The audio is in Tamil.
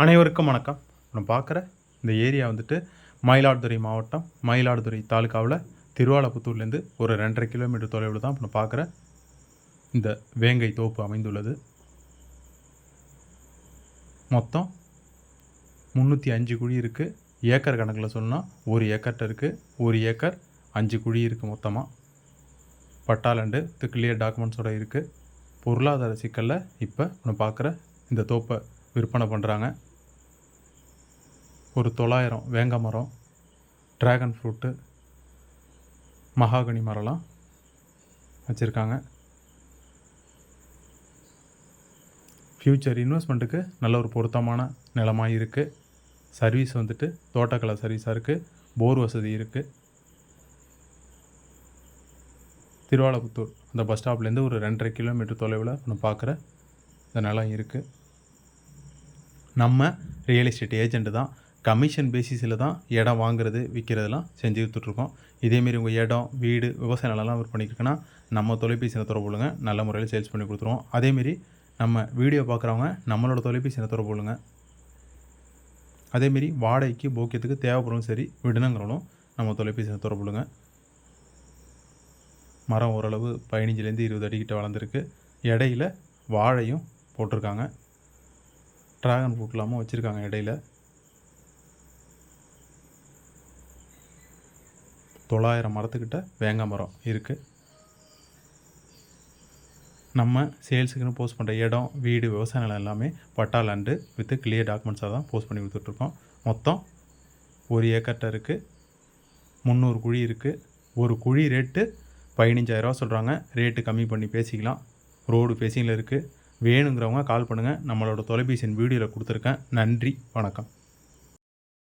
அனைவருக்கும் வணக்கம். நம்ம பார்க்குற இந்த ஏரியா வந்துட்டு மயிலாடுதுறை மாவட்டம், மயிலாடுதுறை தாலுக்காவில் திருவாலப்புத்தூர்லேருந்து ஒரு 2.5 கிலோமீட்டர் தொலைவில் தான் நம்ம பார்க்குற இந்த வேங்கை தோப்பு அமைந்துள்ளது. மொத்தம் 305 குழி இருக்குது. ஏக்கர் கணக்கில் சொன்னால் 1 ஏக்கர்கிட்ட இருக்குது. 1 ஏக்கர் 5 குழி இருக்குது மொத்தமாக. பட்டாலண்டு கிளியர் டாக்குமெண்ட்ஸோடு இருக்குது. பொருளாதார சிக்கலில் இப்போ நம்ம பார்க்குற இந்த தோப்பை விற்பனை பண்ணுறாங்க. ஒரு 900 வேங்க மரம், ட்ராகன் ஃப்ரூட்டு, மகாகனி மரம்லாம் வச்சுருக்காங்க. ஃப்யூச்சர் இன்வெஸ்ட்மெண்ட்டுக்கு நல்ல ஒரு பொருத்தமான நிலமாக இருக்குது. சர்வீஸ் வந்துட்டு தோட்டக்கலை சர்வீஸாக இருக்குது. போர் வசதி இருக்குது. திருவாலப்புத்தூர் அந்த பஸ் ஸ்டாப்லேருந்து ஒரு 2.5 கிலோமீட்டர் தொலைவில் நம்ம பார்க்குற இந்த நிலம் இருக்குது. நம்ம ரியல் எஸ்டேட் ஏஜெண்ட்டு தான். கமிஷன் பேசிஸில் தான் இடம் வாங்குறது விற்கிறதெல்லாம் செஞ்சு கொடுத்துட்ருக்கோம். இதேமாரி உங்கள் இடம், வீடு, விவசாய நிலம்லாம் விற்பனைக்குன்னா நம்ம தொலைபேசியை தொடர்பு கொள்ளுங்க. நல்ல முறையில் சேல்ஸ் பண்ணி கொடுத்துருவோம். அதேமாரி நம்ம வீடியோ பார்க்குறவங்க நம்மளோட தொலைபேசியை தொடர்பு கொள்ளுங்க. அதேமாரி வாடகைக்கு போக்கியத்துக்கு தேவைப்படும் சரி விடணுங்கிறவங்களும் நம்ம தொலைபேசியை தொடர்பு கொள்ளுங்க. மரம் ஓரளவு 15லேருந்து 20 அடிக்கிட்ட வளர்ந்துருக்கு. இடையில வாழையும் போட்டிருக்காங்க. ட்ராகன் ஃப்ரூட்லாமும் வச்சுருக்காங்க இடையில. 900 மரத்துக்கிட்ட வேங்க மரம் இருக்குது. நம்ம சேல்ஸுக்குன்னு போஸ்ட் பண்ணுற இடம், வீடு, விவசாய நிலம் எல்லாமே பட்டா லேண்டு வித் கிளியர் டாக்குமெண்ட்ஸாக தான் போஸ்ட் பண்ணி கொடுத்துட்ருக்கோம். மொத்தம் 1 ஏக்கர்கிட்ட இருக்குது. 300 குழி இருக்குது. ஒரு குழி ரேட்டு 15,000 சொல்கிறாங்க. ரேட்டு கம்மி பண்ணி பேசிக்கலாம். ரோடு பேசிங்கில் இருக்குது. வேணுங்கிறவங்க கால் பண்ணுங்கள். நம்மளோட தொலைபேசி வீடியோவில் கொடுத்துருக்கேன். நன்றி, வணக்கம்.